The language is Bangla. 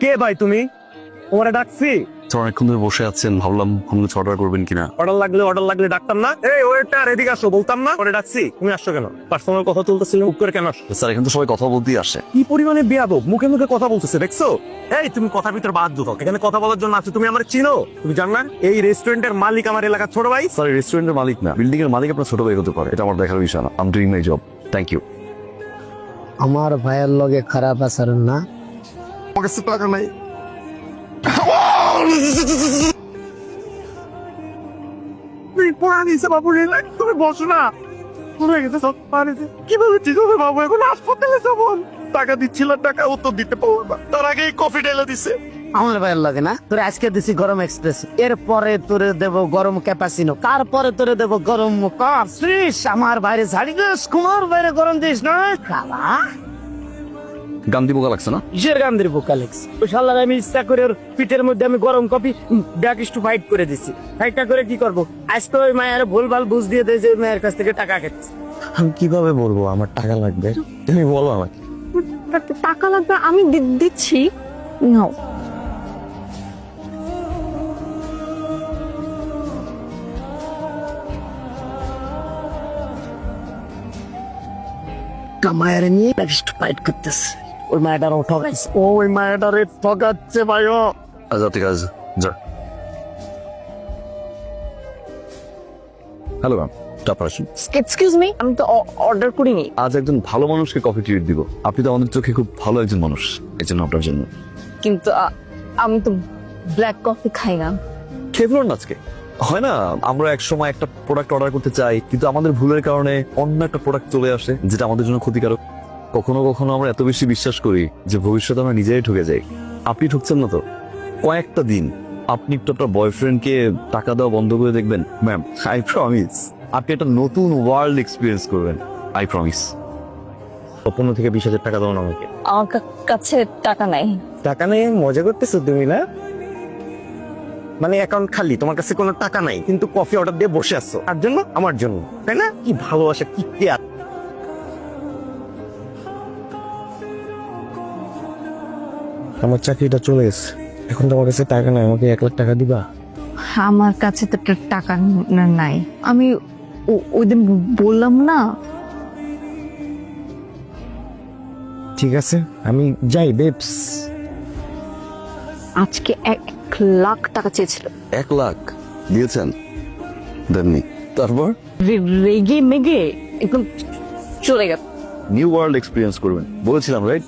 কে ভাই তুমি? তোমারে ডাকছি। তো অনেকক্ষণ ধরে বসে আছেন, ভাবলাম কোনো কিছু অর্ডার করবেন কিনা। অর্ডার লাগলে ডাকতাম না? এই ওয়েটার এদিকে আসো বলতাম না? পরে ডাকছি, তুমি আসছো কেন? পার্সোনাল কথা চলতেছিল, উপ করে কেন আসছো? স্যার এখানে তো সবাই কথা বলতেই আসে। কি পরিমাণে বেয়াদব, মুখে মুখে কথা বলতেছে দেখছো? এই তুমি কথার ভিতর বাদ দাও, এখানে কথা বলার জন্য আছো। তুমি আমার চিনো? তুমি জান না এই রেস্টুরেন্টের মালিক আমার এলাকার ছোট ভাই? স্যার রেস্টুরেন্টের মালিক না, বিল্ডিং এর মালিক আপনার ছোট ভাই হতে পারে, এটা আমার দেখার বিষয় না। I am doing my job, thank you. আমার ভাইয়ের লগে খারাপ আচরণ না। আমার কাছে টাকা নাই। তুমি বসো না, কিভাবে ঠিক হবে বাবু? এখন হাসপাতালে যাবো, টাকা দিচ্ছিল, টাকা উত্তর দিতে পারবো না, তার আগেই কফি ঢেলে দিছে। আমার ভাইয়ের লাগে না, তোরে আজকে দিছি গরম এক্সপ্রেস, এরপরে তোরে দেব গরম ক্যাপাসিনো, তারপরে তোরে দেব গরম কফ। শ্রীশ, আমার বাইরে ঝাড়ি দিস, কুমার বাইরে গরম দিস না। খালা গান্ধী বোকা লাগছে না? কিসের গান্ধীর বোকালেক্স? ওই শালার আমি ইচ্ছা করে ওর পিঠের মধ্যে আমি গরম কফি ব্যাক টু ফাইট করে দিছি। ফাইটটা করে কি করবো? আজকে ওই মায়ের ভুলভাল বুঝ দিয়ে দিয়েছে, ওই মায়ের কাছ থেকে টাকা খেচ্ছে। আমি কিভাবে বলবো আমার টাকা লাগবে? তুমি বলো আমাকে। টাকা লাগবে, আমি দিচ্ছি। নাও। মায়ের নিয়ে ব্যাক টু ফাইট করতেছে। ওই মায়েরটারও ঠকাইছে। ওই মায়াটারে ঠকাচ্ছে ভাইও। আচ্ছা ঠিক আছে, যা। হ্যালো ম্যাম, তারপর আসুন। এক্সকিউজ মি, আমি তো অর্ডার করিনি। আজ একজন ভালো মানুষকে কফি ট্রিট দিব। আপনি তো আমাদের চোখে খুব ভালো একজন মানুষ, এই জন্য আপনার জন্য। কিন্তু আমি তো ব্ল্যাক কফি খাই না। খেয়ে ফেলুন না আজকে। হয় না, আমরা এক সময় একটা প্রোডাক্ট অর্ডার করতে চাই, কিন্তু আমাদের ভুলের কারণে অন্য একটা প্রোডাক্ট চলে আসে যেটা আমাদের জন্য ক্ষতিকারক। কখনো কখনো আমরা এত বেশি বিশ্বাস করি যে ভবিষ্যতে আমরা নিজেরাই ঠকে যাই। আপনি ঠকছেন না তো? কয়েকটা দিন আপনি একটু আপনার বয়ফ্রেন্ডকে টাকা দেওয়া বন্ধ করে দেখবেন ম্যাম, আই প্রমিস আপনি একটা নতুন ওয়ার্ল্ড এক্সপিরিয়েন্স করবেন, আই প্রমিস। 15 থেকে 20,000 টাকা দাও না আমাকে। আমার কাছে টাকা নাই। টাকা নেই? মজা করতেছো তুমি না? মানে অ্যাকাউন্ট খালি, তোমার কাছে কোনো টাকা নাই, কিন্তু কফি অর্ডার দিয়ে বসে আছো তার জন্য, আমার জন্য, তাই না? কি ভালোবাসা, কি কেয়ার। আমার চাকরিটা চলে গেছে, এখন তোমার কাছে টাকা নাই, আমাকে 1 লাখ টাকা দিবা? আমার কাছে তো টাকা নাই। আমি ওই দিন বললাম না। ঠিক আছে, আমি যাই বেবস। আজকে 1 লাখ টাকা চেয়েছিল। 1 লাখ দিয়েছেন? দেননি? তারপর রেগে মেগে একদম চলে গেল। নিউ ওয়ার্ল্ড এক্সপিরিয়েন্স করবেন বলেছিলাম, রাইট?